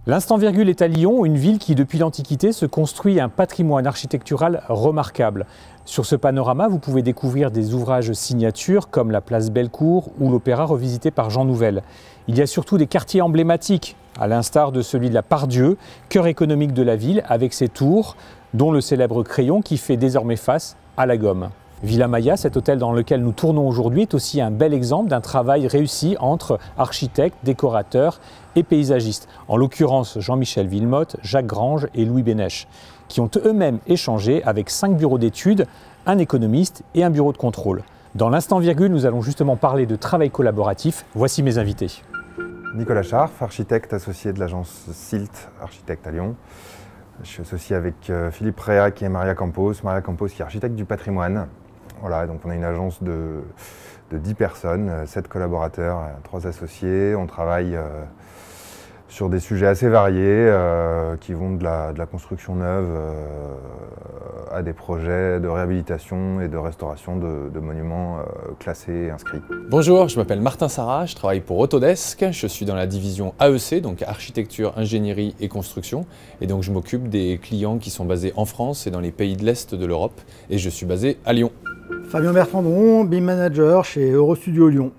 L'instant virgule est à Lyon, une ville qui depuis l'Antiquité se construit un patrimoine architectural remarquable. Sur ce panorama, vous pouvez découvrir des ouvrages signatures comme la place Bellecour ou l'Opéra revisité par Jean Nouvel. Il y a surtout des quartiers emblématiques, à l'instar de celui de la Part-Dieu, cœur économique de la ville, avec ses tours, dont le célèbre Crayon qui fait désormais face à la gomme. Villa Maya, cet hôtel dans lequel nous tournons aujourd'hui, est aussi un bel exemple d'un travail réussi entre architectes, décorateurs et paysagistes. En l'occurrence, Jean-Michel Villemotte, Jacques Grange et Louis Bénèche, qui ont eux-mêmes échangé avec 5 bureaux d'études, un économiste et un bureau de contrôle. Dans l'instant virgule, nous allons justement parler de travail collaboratif. Voici mes invités. Nicolas Scharf, architecte associé de l'agence SILT, architecte à Lyon. Je suis associé avec Philippe Réac et Maria Campos. Maria Campos qui est architecte du patrimoine. Voilà, donc on a une agence de 10 personnes, 7 collaborateurs, 3 associés. On travaille sur des sujets assez variés qui vont de la construction neuve à des projets de réhabilitation et de restauration de monuments classés et inscrits. Bonjour, je m'appelle Martin Sarrat, je travaille pour Autodesk. Je suis dans la division AEC, donc Architecture, Ingénierie et Construction. Et donc je m'occupe des clients qui sont basés en France et dans les pays de l'Est de l'Europe. Et je suis basé à Lyon. Fabien Bertrandon, BIM Manager chez Eurostudio Lyon.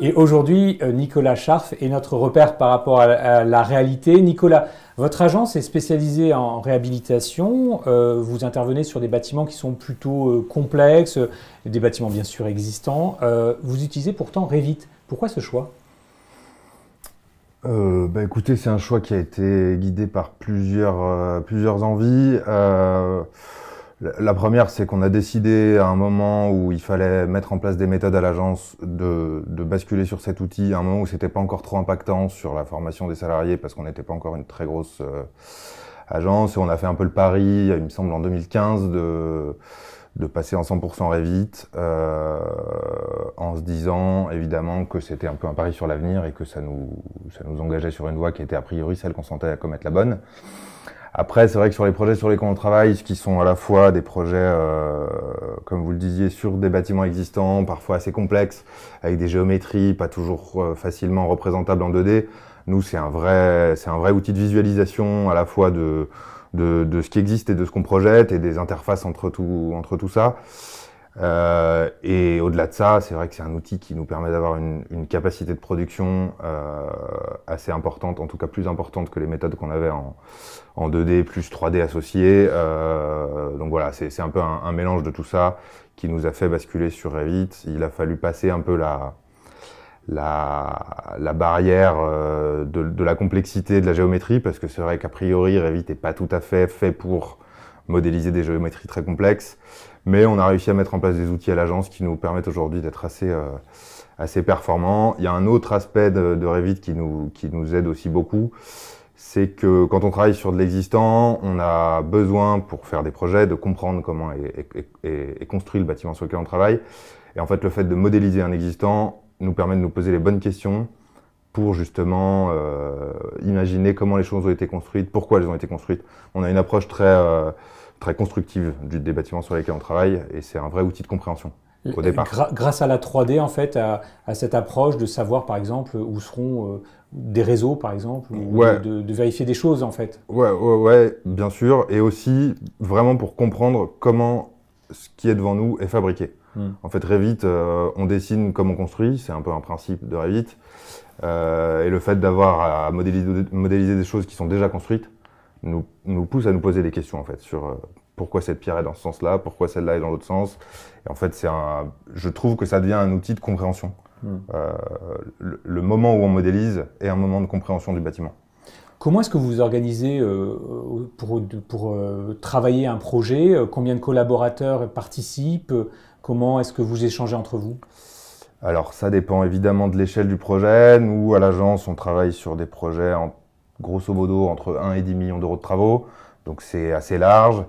Et aujourd'hui, Nicolas Scharf est notre repère par rapport à la réalité. Nicolas, votre agence est spécialisée en réhabilitation. Vous intervenez sur des bâtiments qui sont plutôt complexes, des bâtiments bien sûr existants. Vous utilisez pourtant Revit. Pourquoi ce choix ? Écoutez, c'est un choix qui a été guidé par plusieurs envies. La première, c'est qu'on a décidé à un moment où il fallait mettre en place des méthodes à l'agence de basculer sur cet outil, à un moment où c'était pas encore trop impactant sur la formation des salariés parce qu'on n'était pas encore une très grosse agence. Et on a fait un peu le pari, il me semble en 2015, de passer en 100% Revit, en se disant évidemment que c'était un peu un pari sur l'avenir et que ça nous engageait sur une voie qui était a priori celle qu'on sentait comme être la bonne. Après, c'est vrai que sur les projets sur lesquels on travaille, qui sont à la fois des projets, comme vous le disiez, sur des bâtiments existants, parfois assez complexes, avec des géométries pas toujours facilement représentables en 2D, nous, c'est un vrai outil de visualisation à la fois de ce qui existe et de ce qu'on projette et des interfaces entre tout ça. Et au-delà de ça, c'est vrai que c'est un outil qui nous permet d'avoir une capacité de production assez importante, en tout cas plus importante que les méthodes qu'on avait en 2D plus 3D associées. Donc voilà, c'est un peu un mélange de tout ça qui nous a fait basculer sur Revit. Il a fallu passer un peu la barrière de la complexité de la géométrie, parce que c'est vrai qu'a priori, Revit n'est pas tout à fait pour modéliser des géométries très complexes. Mais on a réussi à mettre en place des outils à l'agence qui nous permettent aujourd'hui d'être assez performants. Il y a un autre aspect de Revit qui nous aide aussi beaucoup, c'est que quand on travaille sur de l'existant, on a besoin, pour faire des projets, de comprendre comment est construit le bâtiment sur lequel on travaille. Et en fait, le fait de modéliser un existant nous permet de nous poser les bonnes questions pour justement imaginer comment les choses ont été construites, pourquoi elles ont été construites. On a une approche très constructive des bâtiments sur lesquels on travaille, et c'est un vrai outil de compréhension au départ. Grâce à la 3D, en fait, à cette approche de savoir, par exemple, où seront des réseaux, par exemple, ou ouais. de vérifier des choses, en fait. Ouais, bien sûr, et aussi vraiment pour comprendre comment ce qui est devant nous est fabriqué. En fait, Revit, on dessine comme on construit, c'est un peu un principe de Revit, et le fait d'avoir à modéliser des choses qui sont déjà construites nous pousse à nous poser des questions en fait sur pourquoi cette pierre est dans ce sens-là, pourquoi celle-là est dans l'autre sens. Et en fait, je trouve que ça devient un outil de compréhension. Le moment où on modélise est un moment de compréhension du bâtiment. Comment est-ce que vous vous organisez pour travailler un projet ? Combien de collaborateurs participent ? Comment est-ce que vous échangez entre vous ? Alors, ça dépend évidemment de l'échelle du projet. Nous, à l'agence, on travaille sur des projets grosso modo entre 1 et 10 millions d'euros de travaux, donc c'est assez large.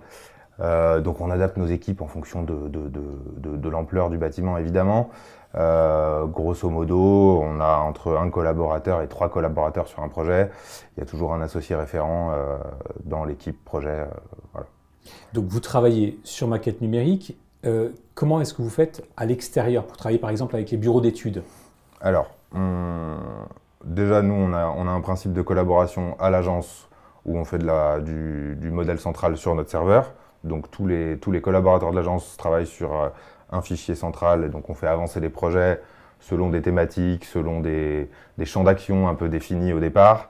Donc on adapte nos équipes en fonction de l'ampleur du bâtiment évidemment. Grosso modo, on a entre 1 collaborateur et 3 collaborateurs sur un projet. Il y a toujours un associé référent dans l'équipe projet. Voilà. Donc vous travaillez sur maquette numérique. Comment est-ce que vous faites à l'extérieur pour travailler par exemple avec les bureaux d'études ? Alors, déjà, nous, on a un principe de collaboration à l'agence où on fait du modèle central sur notre serveur. Donc tous les collaborateurs de l'agence travaillent sur un fichier central et donc on fait avancer les projets selon des thématiques, selon des champs d'action un peu définis au départ.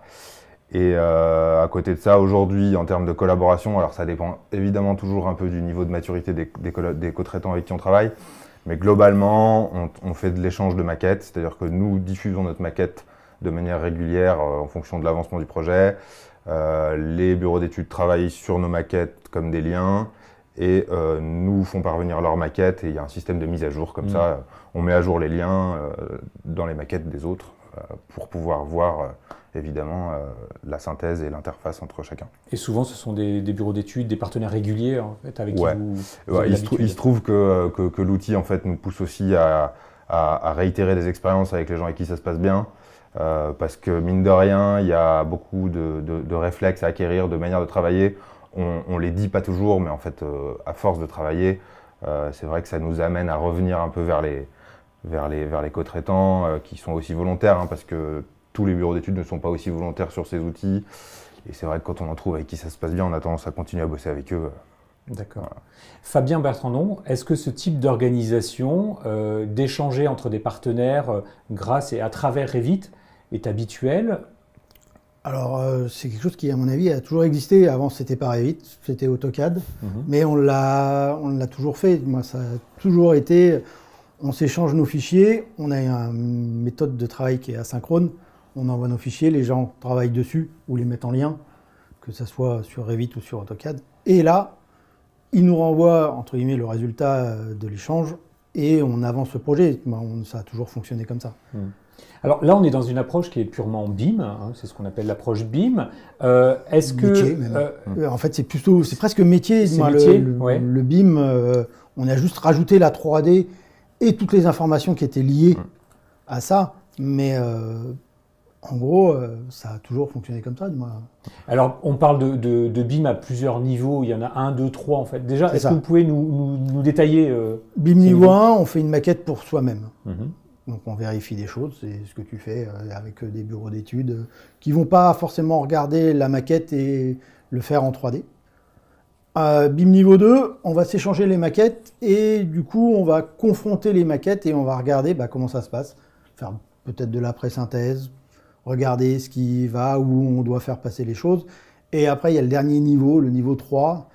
Et à côté de ça, aujourd'hui, en termes de collaboration, alors ça dépend évidemment toujours un peu du niveau de maturité des co-traitants avec qui on travaille, mais globalement, on fait de l'échange de maquettes, c'est-à-dire que nous diffusons notre maquette de manière régulière en fonction de l'avancement du projet. Les bureaux d'études travaillent sur nos maquettes comme des liens et nous font parvenir leurs maquettes et il y a un système de mise à jour comme ça. On met à jour les liens dans les maquettes des autres pour pouvoir voir évidemment la synthèse et l'interface entre chacun. Et souvent, ce sont des bureaux d'études, des partenaires réguliers en fait, avec qui vous il se trouve que l'outil en fait, nous pousse aussi à réitérer des expériences avec les gens avec qui ça se passe bien. Parce que mine de rien, il y a beaucoup de réflexes à acquérir, de manières de travailler. On les dit pas toujours, mais en fait, à force de travailler, c'est vrai que ça nous amène à revenir un peu vers les co-traitants qui sont aussi volontaires, hein, parce que tous les bureaux d'études ne sont pas aussi volontaires sur ces outils. Et c'est vrai que quand on en trouve avec qui ça se passe bien, on a tendance à continuer à bosser avec eux. D'accord. Voilà. Fabien Bertrandon, est-ce que ce type d'organisation, d'échanger entre des partenaires grâce et à travers Revit, est habituel? Alors, c'est quelque chose qui, à mon avis, a toujours existé. Avant, c'était pas Revit, c'était AutoCAD. Mais on l'a toujours fait. Moi, ça a toujours été, on s'échange nos fichiers. On a une méthode de travail qui est asynchrone. On envoie nos fichiers, les gens travaillent dessus ou les mettent en lien, que ce soit sur Revit ou sur AutoCAD. Et là, ils nous renvoient, entre guillemets, le résultat de l'échange et on avance le projet. Ça a toujours fonctionné comme ça. Alors là, on est dans une approche qui est purement BIM, hein, c'est ce qu'on appelle l'approche BIM. Est-ce métier, que... en fait, c'est presque métier. Le BIM, on a juste rajouté la 3D et toutes les informations qui étaient liées à ça. Mais en gros, ça a toujours fonctionné comme ça. Alors, on parle de BIM à plusieurs niveaux. Il y en a 1, 2, 3 en fait. Déjà, est-ce que vous pouvez nous détailler BIM niveau 1, on fait une maquette pour soi-même. Donc on vérifie des choses, c'est ce que tu fais avec des bureaux d'études qui ne vont pas forcément regarder la maquette et le faire en 3D. BIM niveau 2, on va s'échanger les maquettes et du coup on va confronter les maquettes et on va regarder comment ça se passe, faire peut-être de l'après-synthèse, regarder ce qui va, où on doit faire passer les choses. Et après il y a le dernier niveau, le niveau 3,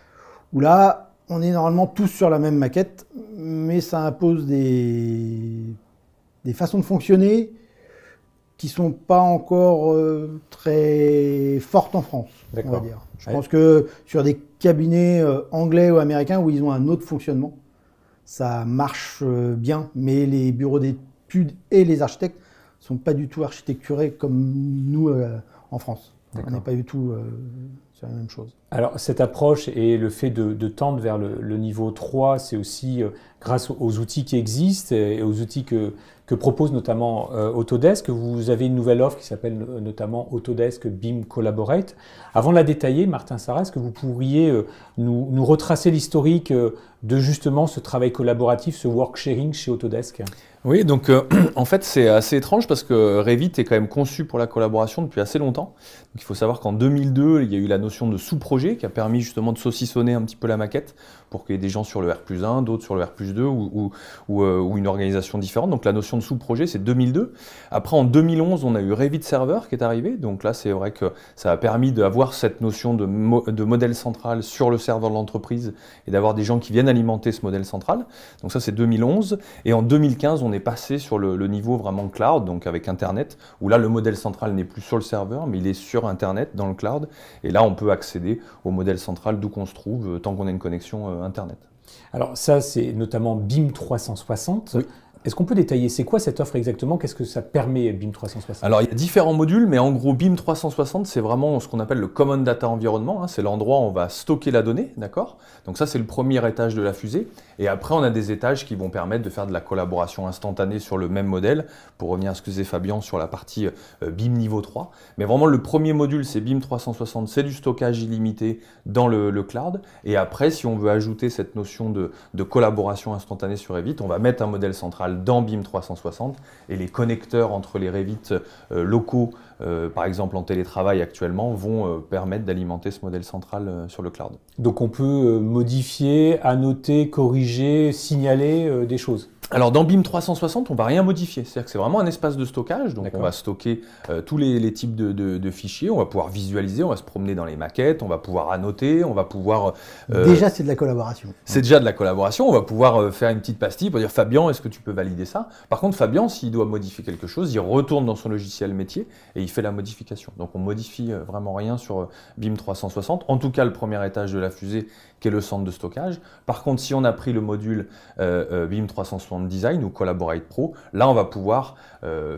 où là on est normalement tous sur la même maquette, mais ça impose des façons de fonctionner qui ne sont pas encore très fortes en France, on va dire. Je pense que sur des cabinets anglais ou américains où ils ont un autre fonctionnement, ça marche bien, mais les bureaux d'études et les architectes ne sont pas du tout architecturés comme nous en France. On n'est pas du tout sur la même chose. Alors cette approche et le fait de tendre vers le niveau 3, c'est aussi grâce aux outils qui existent et aux outils que propose notamment Autodesk. Vous avez une nouvelle offre qui s'appelle notamment Autodesk BIM Collaborate. Avant de la détailler, Martin Sarrat, est-ce que vous pourriez nous retracer l'historique de justement ce travail collaboratif, ce work sharing chez Autodesk? Oui, donc en fait c'est assez étrange parce que Revit est quand même conçu pour la collaboration depuis assez longtemps. Donc il faut savoir qu'en 2002, il y a eu la notion de sous-projet qui a permis justement de saucissonner un petit peu la maquette pour qu'il y ait des gens sur le R+1, d'autres sur le R+2 ou une organisation différente. Donc la notion de sous-projet, c'est 2002. Après, en 2011, on a eu Revit Server qui est arrivé. Donc là, c'est vrai que ça a permis d'avoir cette notion de modèle central sur le serveur de l'entreprise et d'avoir des gens qui viennent alimenter ce modèle central. Donc ça, c'est 2011. Et en 2015, on est passé sur le niveau vraiment cloud, donc avec Internet, où là, le modèle central n'est plus sur le serveur, mais il est sur Internet, dans le cloud. Et là, on peut accéder au modèle central d'où qu'on se trouve, tant qu'on a une connexion Internet. Alors ça, c'est notamment BIM 360. Oui. Est-ce qu'on peut détailler, c'est quoi cette offre exactement? Qu'est-ce que ça permet BIM 360? Alors il y a différents modules, mais en gros BIM 360 c'est vraiment ce qu'on appelle le Common Data Environment, hein, c'est l'endroit où on va stocker la donnée, d'accord? Donc ça c'est le premier étage de la fusée, et après on a des étages qui vont permettre de faire de la collaboration instantanée sur le même modèle, pour revenir à ce que disait Fabien sur la partie BIM niveau 3. Mais vraiment le premier module c'est BIM 360, c'est du stockage illimité dans le cloud, et après si on veut ajouter cette notion de collaboration instantanée sur Revit, on va mettre un modèle central central dans BIM 360 et les connecteurs entre les Revit locaux, par exemple en télétravail actuellement, vont permettre d'alimenter ce modèle central sur le cloud. Donc on peut modifier, annoter, corriger, signaler des choses. Alors dans BIM 360, on ne va rien modifier, c'est-à-dire que c'est vraiment un espace de stockage, donc on va stocker tous les types de fichiers, on va pouvoir visualiser, on va se promener dans les maquettes, on va pouvoir annoter, on va pouvoir... Déjà c'est de la collaboration. C'est déjà de la collaboration, on va pouvoir faire une petite pastille pour dire Fabien, est-ce que tu peux valider ça? Par contre Fabien, s'il doit modifier quelque chose, il retourne dans son logiciel métier et il fait la modification. Donc on modifie vraiment rien sur BIM 360, en tout cas le premier étage de la fusée qui est le centre de stockage. Par contre, si on a pris le module BIM 360 Design ou Collaborate Pro, là on va pouvoir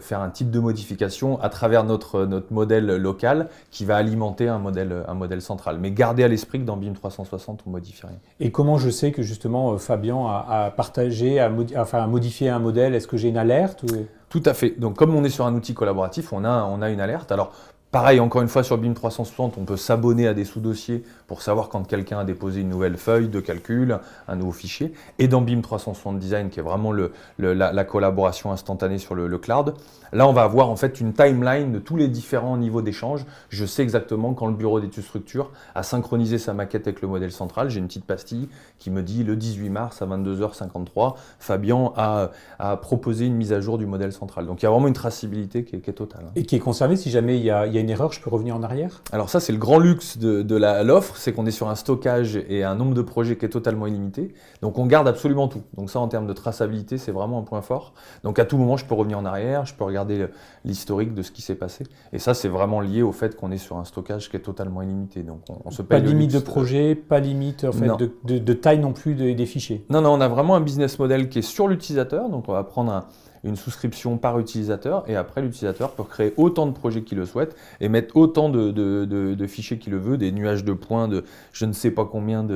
faire un type de modification à travers notre modèle local qui va alimenter un modèle central. Mais gardez à l'esprit que dans BIM 360, on ne modifie rien. Et comment je sais que justement Fabien a partagé, a modifié un modèle? Est-ce que j'ai une alerte ou... Tout à fait. Donc comme on est sur un outil collaboratif, on a une alerte. Alors, pareil, encore une fois, sur BIM 360, on peut s'abonner à des sous-dossiers pour savoir quand quelqu'un a déposé une nouvelle feuille de calcul, un nouveau fichier. Et dans BIM 360 Design, qui est vraiment la collaboration instantanée sur le cloud, là, on va avoir en fait une timeline de tous les différents niveaux d'échange. Je sais exactement quand le bureau d'études structure a synchronisé sa maquette avec le modèle central. J'ai une petite pastille qui me dit le 18 mars à 22h53, Fabien a proposé une mise à jour du modèle central. Donc il y a vraiment une traçabilité qui est totale. Et qui est conservée si jamais il y a une erreur, je peux revenir en arrière? Alors ça, c'est le grand luxe de l'offre, c'est qu'on est sur un stockage et un nombre de projets qui est totalement illimité. Donc on garde absolument tout. Donc ça, en termes de traçabilité, c'est vraiment un point fort. Donc à tout moment, je peux revenir en arrière, je peux regarder l'historique de ce qui s'est passé. Et ça, c'est vraiment lié au fait qu'on est sur un stockage qui est totalement illimité. Donc on se paye pas de limite de projet, pas limite en fait, de taille non plus des fichiers. Non, on a vraiment un business model qui est sur l'utilisateur. Donc on va prendre une souscription par utilisateur et après l'utilisateur peut créer autant de projets qu'il le souhaite et mettre autant de fichiers qu'il le veut, des nuages de points de je ne sais pas combien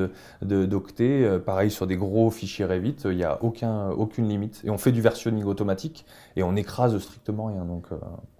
d'octets, pareil sur des gros fichiers Revit, il n'y a aucune limite et on fait du versionning automatique et on écrase strictement rien. Donc,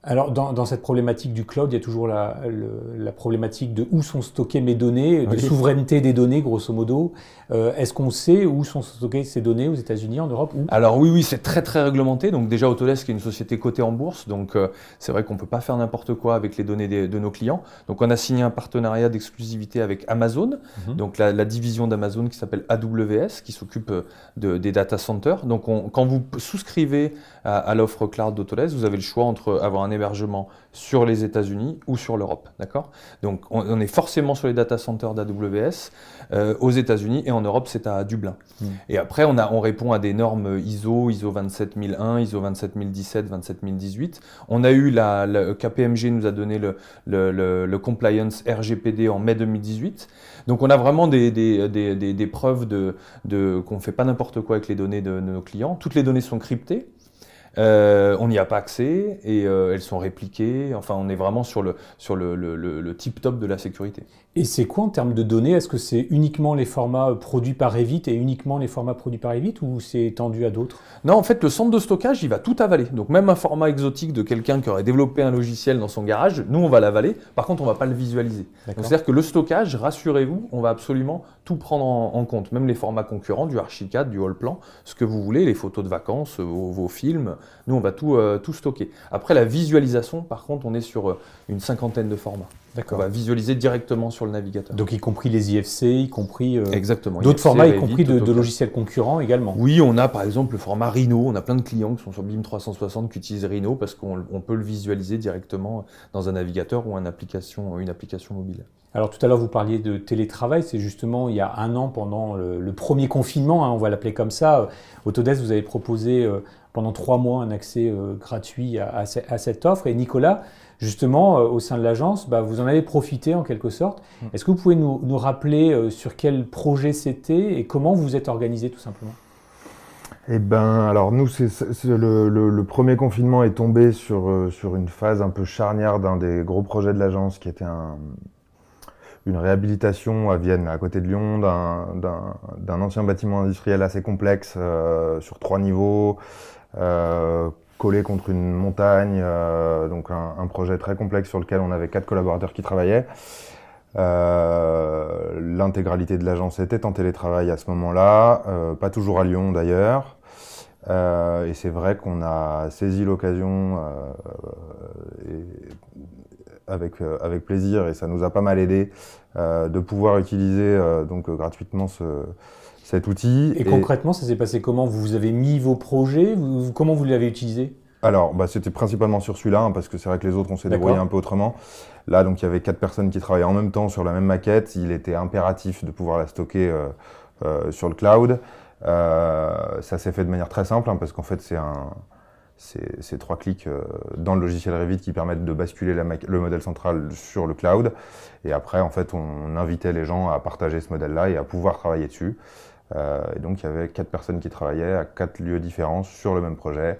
Alors dans cette problématique du cloud, il y a toujours la problématique de où sont stockées mes données, de souveraineté des données grosso modo. Est-ce qu'on sait où sont stockées ces données aux États-Unis, en Europe? Alors oui, c'est très réglementé. Donc déjà Autodesk est une société cotée en bourse, donc c'est vrai qu'on ne peut pas faire n'importe quoi avec les données de nos clients. Donc on a signé un partenariat d'exclusivité avec Amazon, donc la division d'Amazon qui s'appelle AWS, qui s'occupe des data centers. Donc quand vous souscrivez à l'offre cloud d'Autodesk, vous avez le choix entre avoir un hébergement sur les États-Unis ou sur l'Europe, d'accord? Donc on est forcément sur les data centers d'AWS aux États-Unis et en Europe c'est à Dublin. Et après on répond à des normes ISO 27001, ISO 27017, 27018. On a eu le KPMG nous a donné le compliance RGPD en mai 2018. Donc on a vraiment des preuves qu'on ne fait pas n'importe quoi avec les données de nos clients. Toutes les données sont cryptées. On n'y a pas accès et elles sont répliquées. Enfin, on est vraiment sur le tip-top de la sécurité. Et c'est quoi en termes de données? Est-ce que c'est uniquement les formats produits par Revit et uniquement les formats produits par Revit ou c'est étendu à d'autres? Non, en fait, le centre de stockage, il va tout avaler. Donc même un format exotique de quelqu'un qui aurait développé un logiciel dans son garage, nous, on va l'avaler. Par contre, on ne va pas le visualiser. C'est-à-dire que le stockage, rassurez-vous, on va absolument tout prendre en compte. Même les formats concurrents, du Archicad, du Allplan, ce que vous voulez, les photos de vacances, vos films, nous, on va tout stocker. Après, la visualisation, par contre, on est sur une 50aine de formats. On va visualiser directement sur le navigateur. Donc y compris les IFC, y compris exactement, d'autres IFC, formats, y Revit, compris de logiciels concurrents également. Oui, on a par exemple le format Rhino. On a plein de clients qui sont sur BIM 360 qui utilisent Rhino parce qu'on peut le visualiser directement dans un navigateur ou une application mobile. Alors tout à l'heure, vous parliez de télétravail. C'est justement il y a un an, pendant le premier confinement, on va l'appeler comme ça, Autodesk, vous avez proposé pendant 3 mois un accès gratuit à cette offre. Et Nicolas, justement, au sein de l'agence, vous en avez profité en quelque sorte. Est-ce que vous pouvez nous rappeler sur quel projet c'était et comment vous êtes organisé tout simplement? Eh ben, alors nous, le premier confinement est tombé sur une phase un peu charnière d'un des gros projets de l'agence qui était une réhabilitation à Vienne, à côté de Lyon, d'un ancien bâtiment industriel assez complexe sur 3 niveaux, collé contre une montagne, donc un projet très complexe sur lequel on avait 4 collaborateurs qui travaillaient. L'intégralité de l'agence était en télétravail à ce moment-là, pas toujours à Lyon d'ailleurs. Et c'est vrai qu'on a saisi l'occasion avec plaisir, et ça nous a pas mal aidé de pouvoir utiliser donc gratuitement cet outil. Et concrètement, ça s'est passé comment? Vous avez mis vos projets? Comment vous l'avez utilisé? Alors, c'était principalement sur celui-là, hein, parce que c'est vrai que les autres, on s'est débrouillé un peu autrement. Là, donc, il y avait 4 personnes qui travaillaient en même temps sur la même maquette. Il était impératif de pouvoir la stocker sur le cloud. Ça s'est fait de manière très simple, hein, parce qu'en fait, c'est 3 clics dans le logiciel Revit qui permettent de basculer le modèle central sur le cloud. Et après, en fait, on invitait les gens à partager ce modèle-là et à pouvoir travailler dessus. Et donc, il y avait 4 personnes qui travaillaient à 4 lieux différents sur le même projet,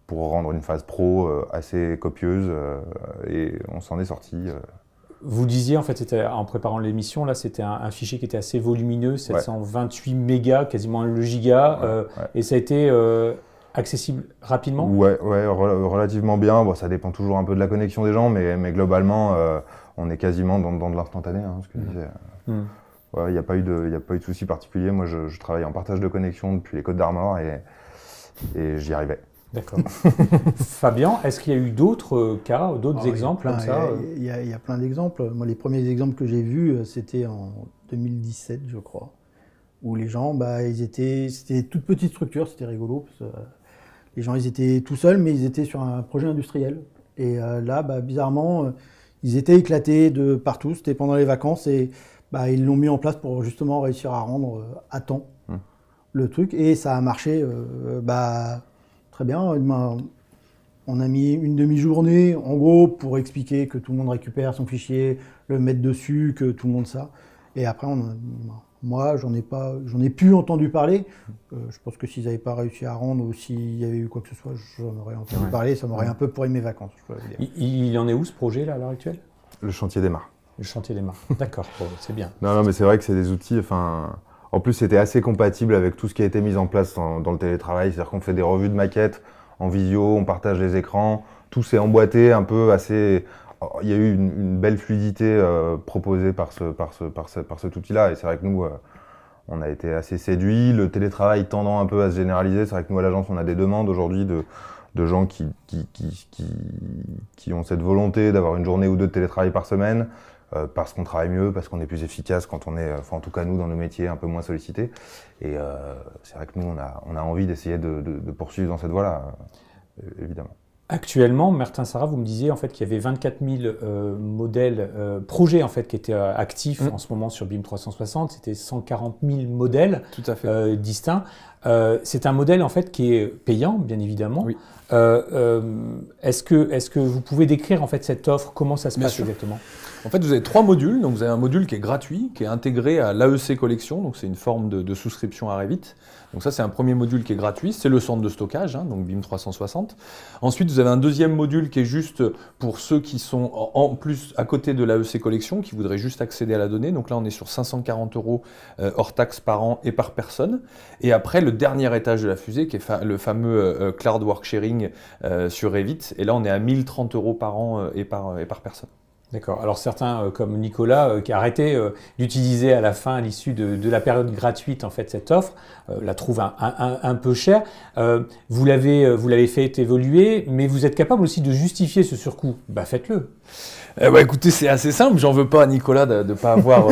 pour rendre une phase pro assez copieuse, et on s'en est sorti. Vous disiez, en fait, en préparant l'émission, là, c'était un fichier qui était assez volumineux, 728 mégas, quasiment le giga, et ça a été accessible rapidement? Ouais, relativement bien. Bon, ça dépend toujours un peu de la connexion des gens, mais globalement, on est quasiment dans de l'instantané, hein, ce que je disais. Il n'y a pas eu de souci particulier. Moi, je travaille en partage de connexion depuis les Côtes d'Armor, et j'y arrivais. D'accord. Fabien, est-ce qu'il y a eu d'autres cas, d'autres exemples comme ça? Il y a plein d'exemples. Moi, les premiers exemples que j'ai vus, c'était en 2017, je crois, où les gens, c'était toute petite structure, c'était rigolo, parce que les gens, ils étaient tout seuls, mais ils étaient sur un projet industriel. Et là, bizarrement, ils étaient éclatés de partout, c'était pendant les vacances, et ils l'ont mis en place pour justement réussir à rendre à temps le truc, et ça a marché très bien. On a mis une demi-journée, en gros, pour expliquer que tout le monde récupère son fichier, le mettre dessus, que tout le monde ça. Et après, moi, j'en ai plus entendu parler. Je pense que s'ils n'avaient pas réussi à rendre, ou s'il y avait eu quoi que ce soit, j'en aurais entendu parler. Ça m'aurait un peu pourri mes vacances, je peux vous dire. Il en est où, ce projet, là, à l'heure actuelle? Le chantier démarre. Le chantier démarre. D'accord, c'est bien. Non, mais c'est vrai que c'est des outils, en plus, c'était assez compatible avec tout ce qui a été mis en place dans le télétravail. C'est-à-dire qu'on fait des revues de maquettes en visio, on partage les écrans, tout s'est emboîté un peu assez. Il y a eu une belle fluidité proposée par cet outil-là. Et c'est vrai que nous, on a été assez séduits. Le télétravail tendant un peu à se généraliser. C'est vrai que nous, à l'agence, on a des demandes aujourd'hui de gens qui ont cette volonté d'avoir une journée ou deux de télétravail par semaine. Parce qu'on travaille mieux, parce qu'on est plus efficace quand on est, en tout cas nous, dans nos métiers, un peu moins sollicités. Et c'est vrai que nous, on a envie d'essayer de poursuivre dans cette voie-là, évidemment. Actuellement, Martin Sarrat, vous me disiez en fait qu'il y avait 24 000 modèles, projets en fait, qui étaient actifs en ce moment sur BIM 360. C'était 140 000 modèles distincts. C'est un modèle en fait qui est payant, bien évidemment. Oui. Est-ce que vous pouvez décrire en fait cette offre? Comment ça se passe exactement? En fait, vous avez 3 modules. Donc, vous avez un module qui est gratuit, qui est intégré à l'AEC Collection. Donc, c'est une forme de souscription à Revit. Donc, ça, c'est un premier module qui est gratuit. C'est le centre de stockage, donc BIM 360. Ensuite, vous avez un deuxième module qui est juste pour ceux qui sont en plus à côté de l'AEC Collection, qui voudraient juste accéder à la donnée. Donc là, on est sur 540 € hors taxe par an et par personne. Et après, le dernier étage de la fusée, qui est le fameux Cloud Work Sharing sur Revit. Et là, on est à 1 030 € par an et par personne. D'accord. Alors certains, comme Nicolas, qui a arrêté d'utiliser à la fin, à l'issue de la période gratuite, en fait, cette offre, la trouve un peu chère. Vous l'avez fait évoluer, mais vous êtes capable aussi de justifier ce surcoût. Faites-le. Écoutez, c'est assez simple. J'en veux pas à Nicolas de ne pas avoir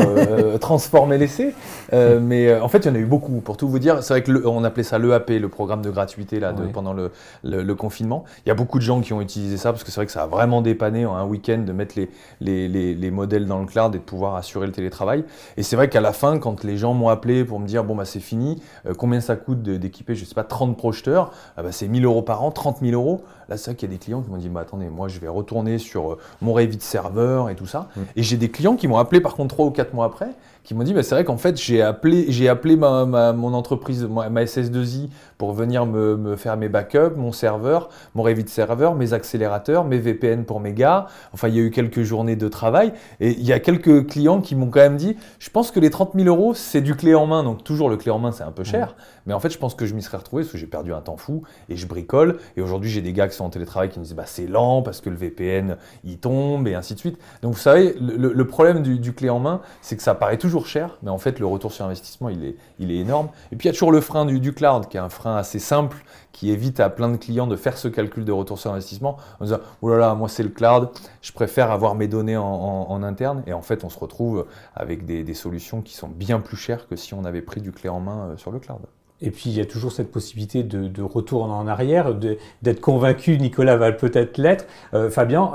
transformé l'essai. Mais en fait, il y en a eu beaucoup. Pour tout vous dire, c'est vrai qu'on appelait ça l'EAP, le programme de gratuité pendant le confinement. Il y a beaucoup de gens qui ont utilisé ça parce que c'est vrai que ça a vraiment dépanné en un week-end de mettre les modèles dans le cloud et de pouvoir assurer le télétravail. Et c'est vrai qu'à la fin, quand les gens m'ont appelé pour me dire bon c'est fini, combien ça coûte d'équiper, je sais pas, 30 projeteurs, c'est 1 000 € par an, 30 000 €. Là, c'est vrai qu'il y a des clients qui m'ont dit attendez, moi je vais retourner sur mon Revit serveur et tout ça. Et j'ai des clients qui m'ont appelé par contre 3 ou 4 mois après, qui m'ont dit c'est vrai qu'en fait j'ai appelé mon entreprise, ma SS2I pour venir me faire mes backups, mon serveur, mon Revit serveur, mes accélérateurs, mes VPN pour mes gars. Enfin, il y a eu quelques journées de travail et il y a quelques clients qui m'ont quand même dit je pense que les 30 000 € c'est du clé en main. Donc toujours le clé en main c'est un peu cher, mais en fait je pense que je m'y serais retrouvé parce que j'ai perdu un temps fou et je bricole. Et aujourd'hui j'ai des gars qui sont sont en télétravail qui nous disent c'est lent parce que le VPN il tombe et ainsi de suite. Donc vous savez, le problème du clé en main, c'est que ça paraît toujours cher, mais en fait le retour sur investissement il est énorme. Et puis il y a toujours le frein du cloud, qui est un frein assez simple, qui évite à plein de clients de faire ce calcul de retour sur investissement en disant « Oh là là, moi c'est le cloud, je préfère avoir mes données en interne ». Et en fait, on se retrouve avec des solutions qui sont bien plus chères que si on avait pris du clé en main sur le cloud. Et puis, il y a toujours cette possibilité de retour en arrière, d'être convaincu, Nicolas va peut-être l'être. Fabien,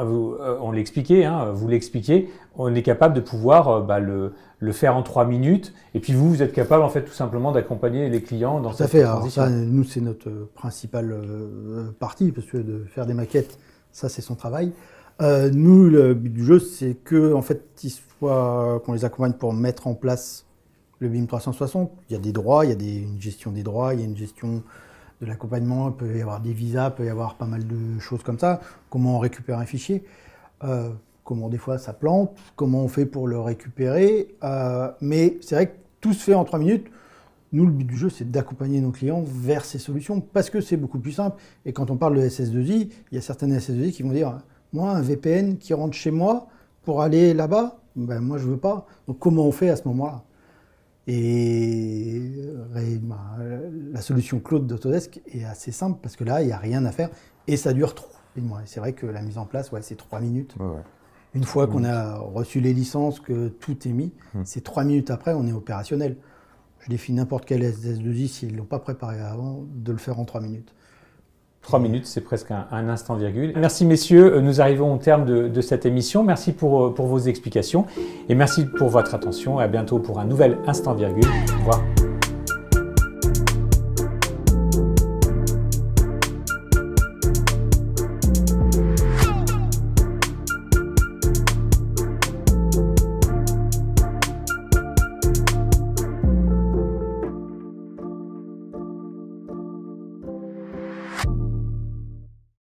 on l'expliquait, hein, vous l'expliquez, on est capable de pouvoir le faire en 3 minutes. Et puis vous êtes capable, en fait, tout simplement d'accompagner les clients dans cette transition. Alors ça, nous, c'est notre principale partie, parce que de faire des maquettes, ça, c'est son travail. Nous, le but du jeu, c'est que, en fait, qu'on les accompagne pour mettre en place le BIM 360, il y a des droits, il y a une gestion des droits, il y a une gestion de l'accompagnement, il peut y avoir des visas, il peut y avoir pas mal de choses comme ça. Comment on récupère un fichier, comment des fois ça plante, comment on fait pour le récupérer. Mais c'est vrai que tout se fait en 3 minutes. Nous, le but du jeu, c'est d'accompagner nos clients vers ces solutions parce que c'est beaucoup plus simple. Et quand on parle de SS2I, il y a certaines SS2I qui vont dire « Moi, un VPN qui rentre chez moi pour aller là-bas, moi, je veux pas. » Donc, comment on fait à ce moment-là ? Et la solution cloud d'Autodesk est assez simple parce que là, il n'y a rien à faire et ça dure trop. C'est vrai que la mise en place, c'est 3 minutes. Ouais. Une fois qu'on a reçu les licences, que tout est mis, c'est 3 minutes après, on est opérationnel. Je défie n'importe quel SS2I, s'ils ne l'ont pas préparé avant, de le faire en 3 minutes. 3 minutes, c'est presque un instant virgule. Merci messieurs, nous arrivons au terme de cette émission. Merci pour vos explications et merci pour votre attention. À bientôt pour un nouvel instant virgule. Au revoir.